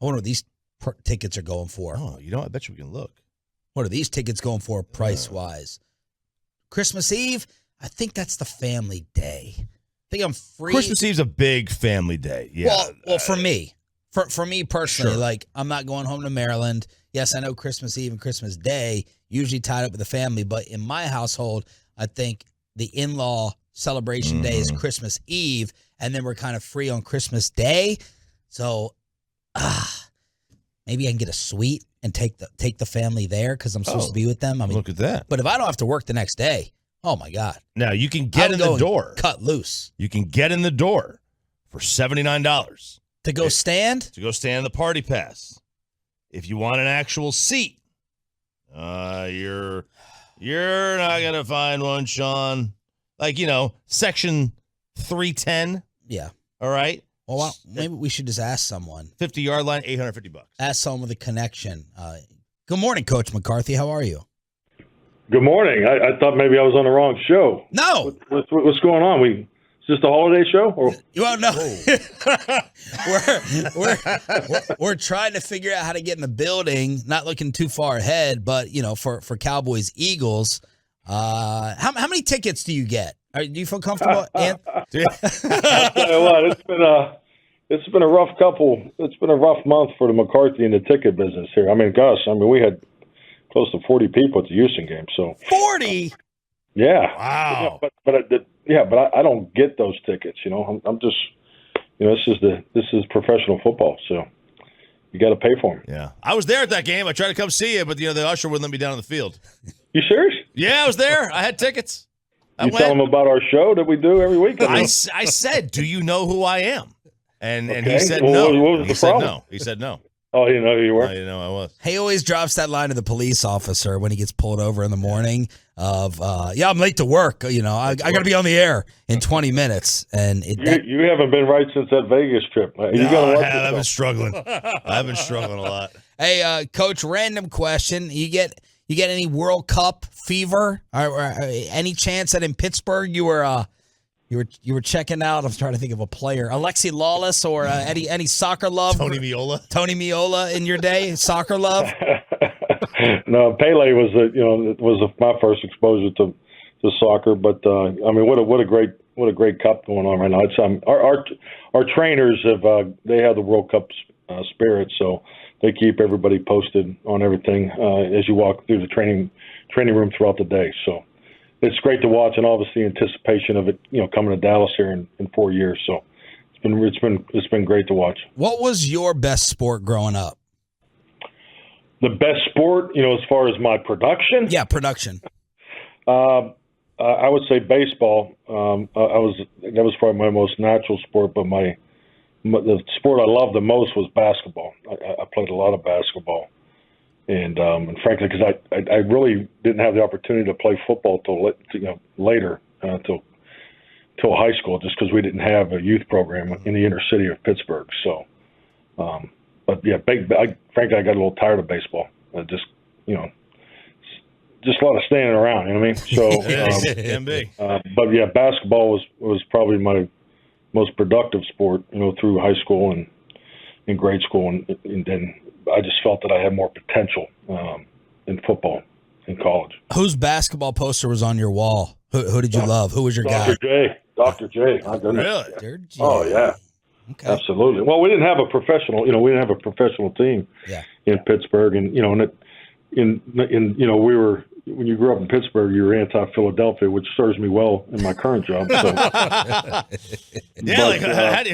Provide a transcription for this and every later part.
I wonder what these tickets are going for. Oh, I bet you we can look. What are these tickets going for price-wise? Christmas Eve, I think that's the family day. I think I'm free. Christmas Eve's a big family day. Yeah. Well, for me. For me personally, Sure. like, I'm not going home to Maryland. Yes, I know Christmas Eve and Christmas Day usually tied up with the family, but in my household, I think the in-law celebration day is Christmas Eve, and then we're kind of free on Christmas Day. So, maybe I can get a suite and take the family there because I'm supposed to be with them. I mean, look at that. But if I don't have to work the next day, oh my God. Now, you can get in the door. Cut loose. You can get in the door for $79. To go stand? To go stand in the party pass. If you want an actual seat, you're not going to find one, Sean. Like, section 310. Yeah. All right. Well, maybe we should just ask someone. 50-yard line, $850. Ask someone with a connection. Good morning, Coach McCarthy. How are you? Good morning. I thought maybe I was on the wrong show. No. What's going on? Is this the holiday show? Or? Well, no. we're trying to figure out how to get in the building. Not looking too far ahead, but for Cowboys Eagles, how many tickets do you get? Do you feel comfortable? I'll tell you what, it's been a rough couple. It's been a rough month for the McCarthy and the ticket business here. I mean, gosh, we had close to 40 people at the Houston game. So 40. Yeah. Wow. But I don't get those tickets. I'm just, this is professional football, so you got to pay for them. Yeah, I was there at that game. I tried to come see you, but the usher wouldn't let me down on the field. You serious? Yeah, I was there. I had tickets. You tell them about our show that we do every week. I said, "Do you know who I am?" And Okay. he said Well, no. what was He the said problem? no. He said no. Oh, you know who you were? I didn't know I was. He always drops that line to the police officer when he gets pulled over in the morning of, I'm late to work. I got to be on the air in 20 minutes. And you haven't been right since that Vegas trip. I've been struggling. I've been struggling a lot. Hey, Coach, random question. You get any World Cup fever? Or any chance that in Pittsburgh you were checking out? I'm trying to think of a player, Alexi Lawless or any soccer love. Tony Miola in your day, soccer love. No, Pele was my first exposure to soccer. But what a great cup going on right now. It's our trainers they have the World Cup spirit, so they keep everybody posted on everything as you walk through the training room throughout the day. So it's great to watch, and obviously anticipation of it, coming to Dallas here in 4 years. So it's been great to watch. What was your best sport growing up? The best sport, as far as my production? Yeah, production. I would say baseball. That was probably my most natural sport, but the sport I loved the most was basketball. I played a lot of basketball. And frankly, because I really didn't have the opportunity to play football till later, till high school, just because we didn't have a youth program in the inner city of Pittsburgh. So, but yeah, frankly, I got a little tired of baseball. Just a lot of standing around. You know what I mean? So, but yeah, basketball was probably my most productive sport. Through high school and in grade school, and then I just felt that I had more potential in football in college. Whose basketball poster was on your wall? Who did you love? Who was your guy? Dr. J. My goodness. Really? Oh yeah. Okay. Absolutely. Well, we didn't have a professional. We didn't have a professional team. In Pittsburgh, and we were. When you grew up in Pittsburgh, you were anti-Philadelphia, which serves me well in my current job. So.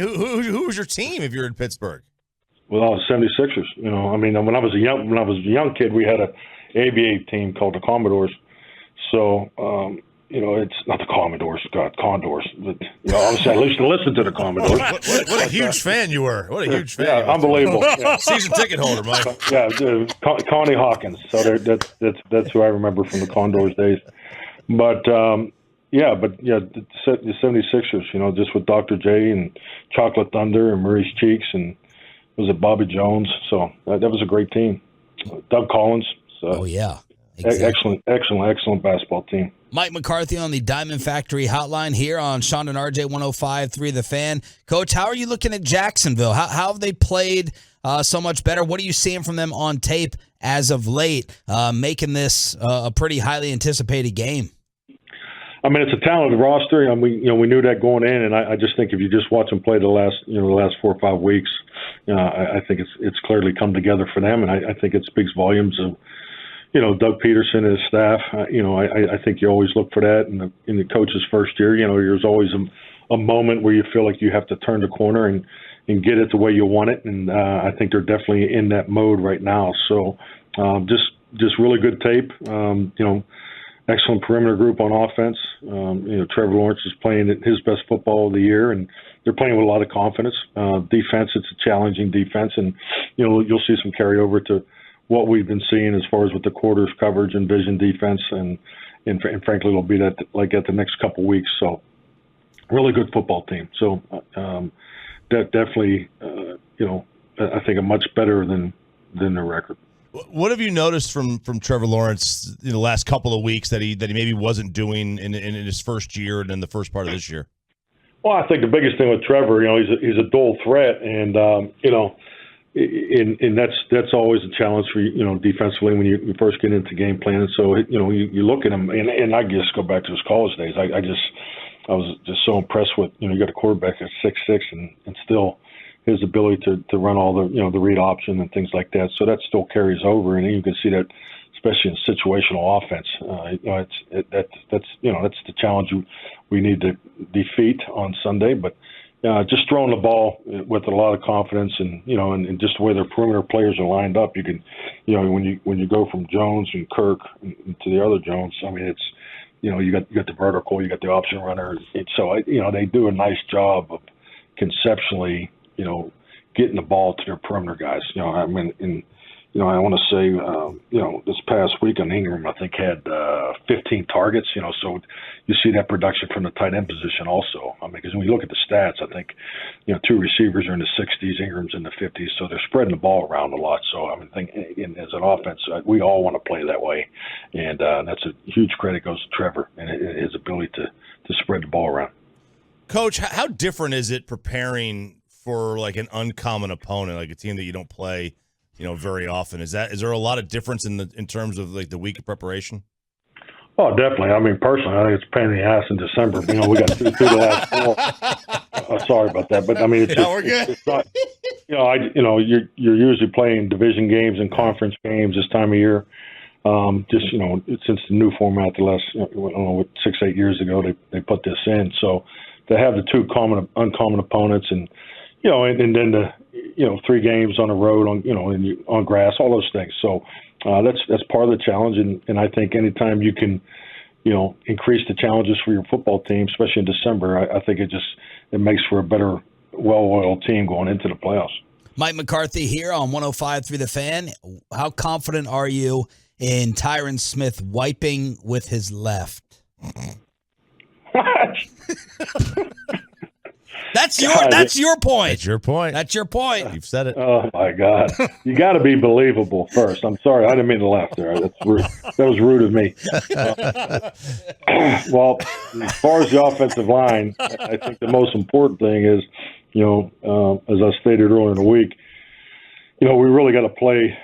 Who was your team if you're in Pittsburgh? Well, 76ers. When I was a young kid, we had a ABA team called the Commodores. So, it's not the Commodores, Condors. But, obviously, I used to listen to the Commodores. What a huge fan you were! What a huge fan! Yeah, unbelievable. Yeah. Season ticket holder, Mike. Yeah, Connie Hawkins. So that's who I remember from the Condors days. But the 76ers. Just with Dr. J and Chocolate Thunder and Maurice Cheeks and. Was it Bobby Jones? So that was a great team. Doug Collins. So oh, yeah. Exactly. Excellent basketball team. Mike McCarthy on the Diamond Factory hotline here on Sean and RJ 105.3 The Fan. Coach, how are you looking at Jacksonville? How have they played so much better. What are you seeing from them on tape as of late, making this a pretty highly anticipated game? I mean, it's a talented roster, and we knew that going in. And I just think if you just watch them play the last 4 or 5 weeks, I think it's clearly come together for them, and I think it speaks volumes of Doug Peterson and his staff. I think you always look for that in the coach's first year. There's always a moment where you feel like you have to turn the corner and get it the way you want it, and I think they're definitely in that mode right now. So just really good tape. Excellent perimeter group on offense. Trevor Lawrence is playing his best football of the year, and they're playing with a lot of confidence. Defense, it's a challenging defense, and you'll see some carryover to what we've been seeing as far as with the quarters coverage and vision defense, and frankly, it'll be that like at the next couple of weeks. So, really good football team. So, that definitely, I think a much better than their record. What have you noticed from Trevor Lawrence in the last couple of weeks that he maybe wasn't doing in his first year and in the first part of this year? Well, I think the biggest thing with Trevor, he's a dual threat, and and that's always a challenge for defensively when you first get into game plan. And so you look at him, and I just go back to his college days. I was just so impressed with you got a quarterback at 6'6", and still his ability to run all the read option and things like that. So that still carries over, and you can see that especially in situational offense. That's the challenge we need to defeat on Sunday. But just throwing the ball with a lot of confidence, and just the way their perimeter players are lined up, you can when you go from Jones and Kirk to the other Jones, I mean it's you got the vertical, you got the option runner, and so they do a nice job of conceptually getting the ball to their perimeter guys. I mean, I want to say, this past week on Ingram, I think had 15 targets. So you see that production from the tight end position also. I mean, because when you look at the stats, I think 2 receivers are in the 60s, Ingram's in the 50s, so they're spreading the ball around a lot. So I mean, as an offense, we all want to play that way, and that's a huge credit goes to Trevor and his ability to spread the ball around. Coach, how different is it preparing for like an uncommon opponent, like a team that you don't play, very often? Is there a lot of difference in terms of like the week of preparation? Oh, definitely. I mean, personally, I think it's a pain in the ass in December. We got through the last 4. Sorry about that, but I mean, we're good. It's not. You're usually playing division games and conference games this time of year. Since the new format, the last 6-8 years ago, they put this in. So to have the 2 uncommon opponents, and and then the 3 games on the road on grass, all those things. So that's part of the challenge, and I think anytime you can increase the challenges for your football team, especially in December, I think it makes for a better, well-oiled team going into the playoffs. Mike McCarthy here on 105.3 The Fan. How confident are you in Tyron Smith wiping with his left? That's your point. That's your point. That's your point. You've said it. Oh my God! You got to be believable first. I'm sorry, I didn't mean to laugh there. That's rude. That was rude of me. Well, as far as the offensive line, I think the most important thing is, as I stated earlier in the week, we really got to play,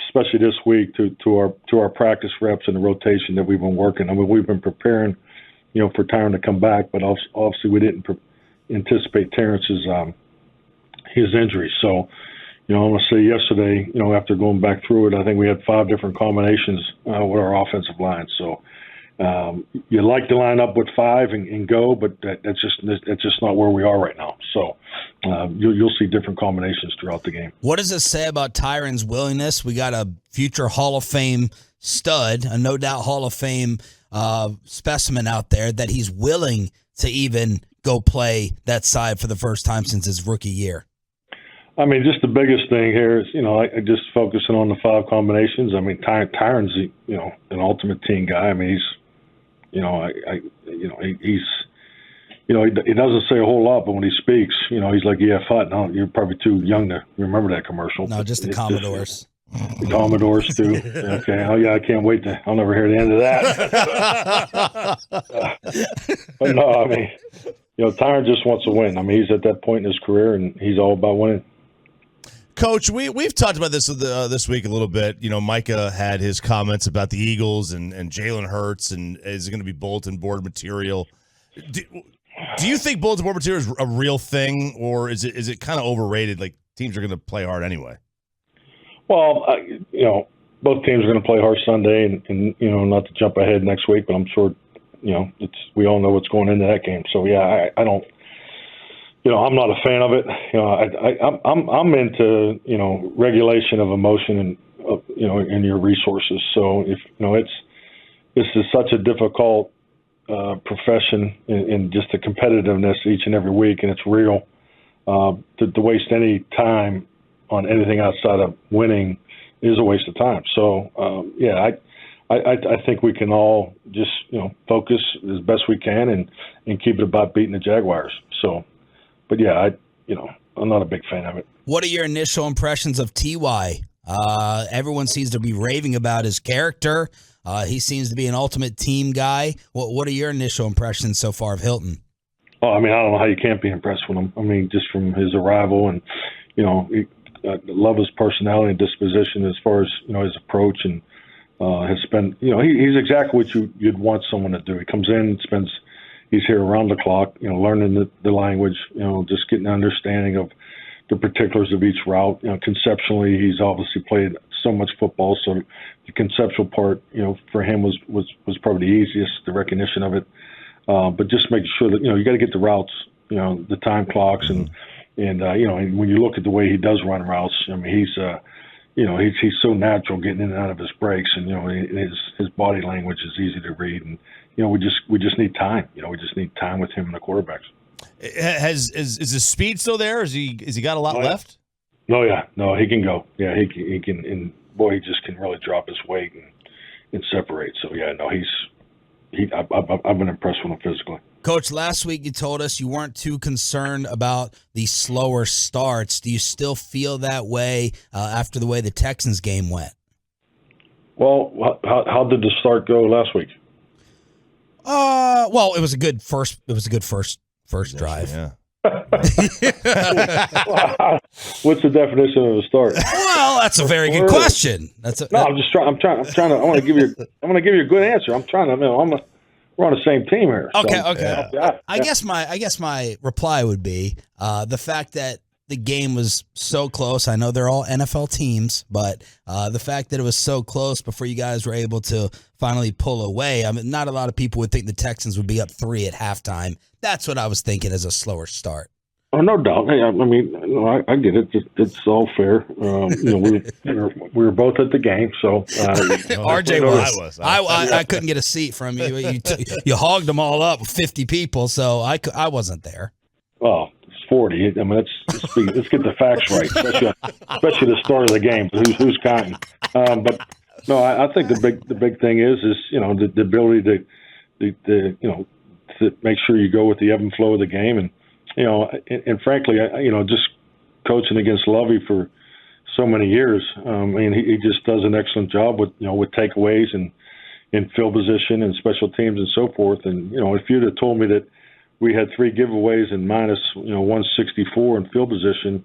especially this week to our practice reps and the rotation that we've been working. I mean, we've been preparing, for Tyron to come back, but obviously we didn't anticipate Terrence's his injury. So, I want to say yesterday, after going back through it, I think we had 5 different combinations with our offensive line. So, you like to line up with 5 and go, but that's just not where we are right now. So, you'll see different combinations throughout the game. What does it say about Tyron's willingness? We got a future Hall of Fame stud, a no doubt Hall of Fame specimen out there, that he's willing to even go play that side for the first time since his rookie year? I mean, just the biggest thing here is, I just focusing on the 5 combinations. I mean, Tyron's, an ultimate team guy. I mean, he's, he doesn't say a whole lot, but when he speaks, he's like, yeah, Hut. No, you're probably too young to remember that commercial. No, just the Commodores. The Commodores too. Okay. Oh yeah, I can't wait I'll never hear the end of that. But no, I mean, Tyron just wants to win. I mean, he's at that point in his career, and he's all about winning. Coach, we've talked about this this week a little bit. You know, Micah had his comments about the Eagles and Jalen Hurts, and is it going to be bulletin board material? Do you think bulletin board material is a real thing, or is it kind of overrated? Like, teams are going to play hard anyway. Well, you know, both teams are going to play hard Sunday, and you know, not to jump ahead next week, but I'm sure, you know, we all know what's going into that game. So yeah, I don't. You know, I'm not a fan of it. You know, I'm into, you know, regulation of emotion and you know, in your resources. So if you know, this is such a difficult profession in just the competitiveness each and every week, and it's real. To waste any time on anything outside of winning is a waste of time. So yeah, I think we can all just, you know, focus as best we can and keep it about beating the Jaguars. So. But yeah, I'm not a big fan of it. What are your initial impressions of T.Y.? Everyone seems to be raving about his character. He seems to be an ultimate team guy. What are your initial impressions so far of Hilton? Oh, I mean, I don't know how you can't be impressed with him. I mean, just from his arrival, and you know, I love his personality and disposition as far as, you know, his approach, and has spent. You know, he's exactly what you'd want someone to do. He comes in and spends. He's here around the clock, you know, learning the language, you know, just getting an understanding of the particulars of each route. You know, conceptually, he's obviously played so much football, so the conceptual part, you know, for him was probably the easiest, the recognition of it. But just making sure that, you know, you got to get the routes, you know, the time clocks, and you know, and when you look at the way he does run routes, I mean, you know, he's so natural getting in and out of his breaks, and you know, his body language is easy to read, and you know, we just need time. You know, we just need time with him and the quarterbacks. Is his speed still there? Is he got a lot left? No, yeah, no, he can go. Yeah, he can, and boy, he just can really drop his weight and separate. So yeah, no, I've been impressed with him physically. Coach, last week you told us you weren't too concerned about the slower starts. Do you still feel that way after the way the Texans game went? Well, how did the start go last week? Well, it was a good first drive. Yeah. What's the definition of a start? Well, that's a very good question. I'm just trying. I want to give you a good answer. I'm trying to. We're on the same team here. So, okay. Yeah. I guess my reply would be the fact that the game was so close. I know they're all NFL teams, but the fact that it was so close before you guys were able to finally pull away. I mean, not a lot of people would think the Texans would be up 3 at halftime. That's what I was thinking as a slower start. Oh, no doubt. Hey, I mean, I get it. It's all fair. You know, we were both at the game, so RJ was. I couldn't get a seat from you. You hogged them all up with 50 people, so I wasn't there. Oh, it's 40. I mean, let's get the facts right, especially the start of the game. Who's counting? But no, I think the big thing is you know, the ability to you know, to make sure you go with the ebb and flow of the game. And you know, and frankly, you know, just coaching against Lovey for so many years, I mean, he just does an excellent job with, you know, with takeaways and in field position and special teams and so forth. And you know, if you'd have told me that we had 3 giveaways and minus, you know, 164 in field position,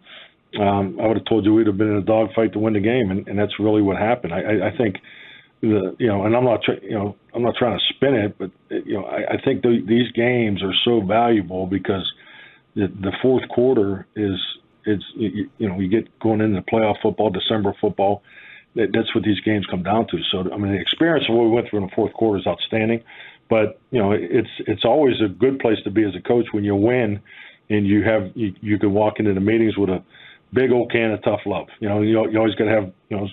I would have told you we'd have been in a dogfight to win the game, and that's really what happened. I think, you know, and I'm not trying to spin it, but you know, I think these games are so valuable because the fourth quarter is you know, you get going into playoff football, December football. That's what these games come down to. So I mean, the experience of what we went through in the fourth quarter is outstanding. But you know, it's always a good place to be as a coach when you win, and you can walk into the meetings with a big old can of tough love. You know, you always got to have, you know,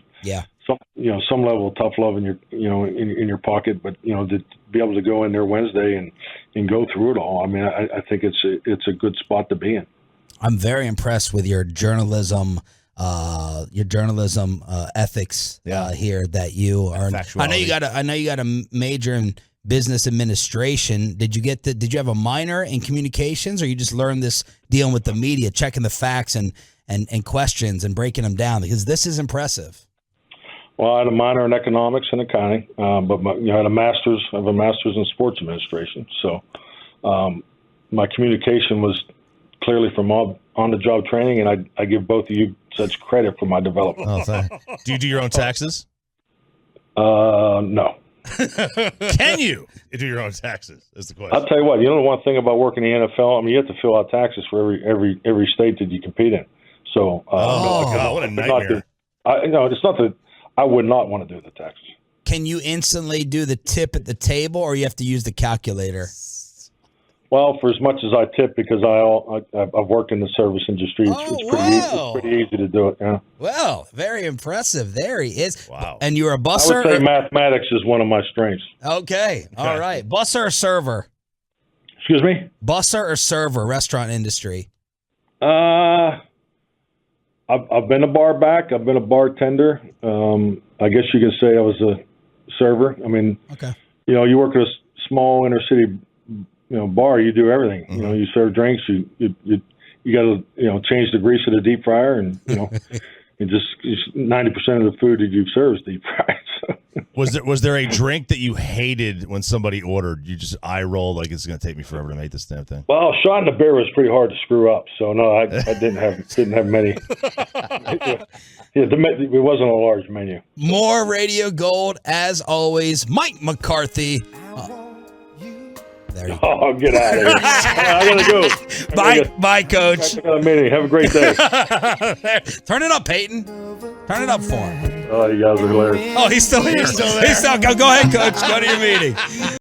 some level of tough love in your, you know, in your pocket. But you know, to be able to go in there Wednesday and go through it all, I mean, I think it's a good spot to be in. I'm very impressed with your journalism ethics here that you are. I know you got a major in business administration. Did you have a minor in communications, or you just learned this dealing with the media, checking the facts and questions and breaking them down? Because this is impressive. Well, I had a minor in economics and accounting, but I have a master's in sports administration. So my communication was clearly from on-the-job training, and I give both of you such credit for my development. Oh, do you do your own taxes? No. Can you do your own taxes? Is the question. I'll tell you what. You know the one thing about working in the NFL. I mean, you have to fill out taxes for every state that you compete in. So, God, what a nightmare! It's not that I would not want to do the taxes. Can you instantly do the tip at the table, or you have to use the calculator? Well, for as much as I tip, because I've worked in the service industry, it's pretty easy to do it. Yeah. Well, very impressive. There he is. Wow. And you're a I busser? would say mathematics is one of my strengths. Okay. All right. Busser or server? Excuse me? Busser or server, restaurant industry? I've been a bar back. I've been a bartender. I guess you can say I was a server. I mean, okay. You work at a small inner city bar, you do everything. Mm-hmm. You serve drinks, you got to change the grease of the deep fryer, and and just 90% of the food that you serve is deep fried. So. Was there a drink that you hated when somebody ordered? You just eye rolled like it's going to take me forever to make this damn thing. Well, shot in the beer was pretty hard to screw up, so no, I didn't have many. It wasn't a large menu. More Radio Gold as always. Mike McCarthy. There you go. Oh, get out of here. I gotta go. Bye, Coach. I got a meeting. Have a great day. Turn it up, Peyton. Turn it up for him. Oh, you guys are hilarious. Oh, he's still here. He's still there. Go ahead, Coach. Go to your meeting.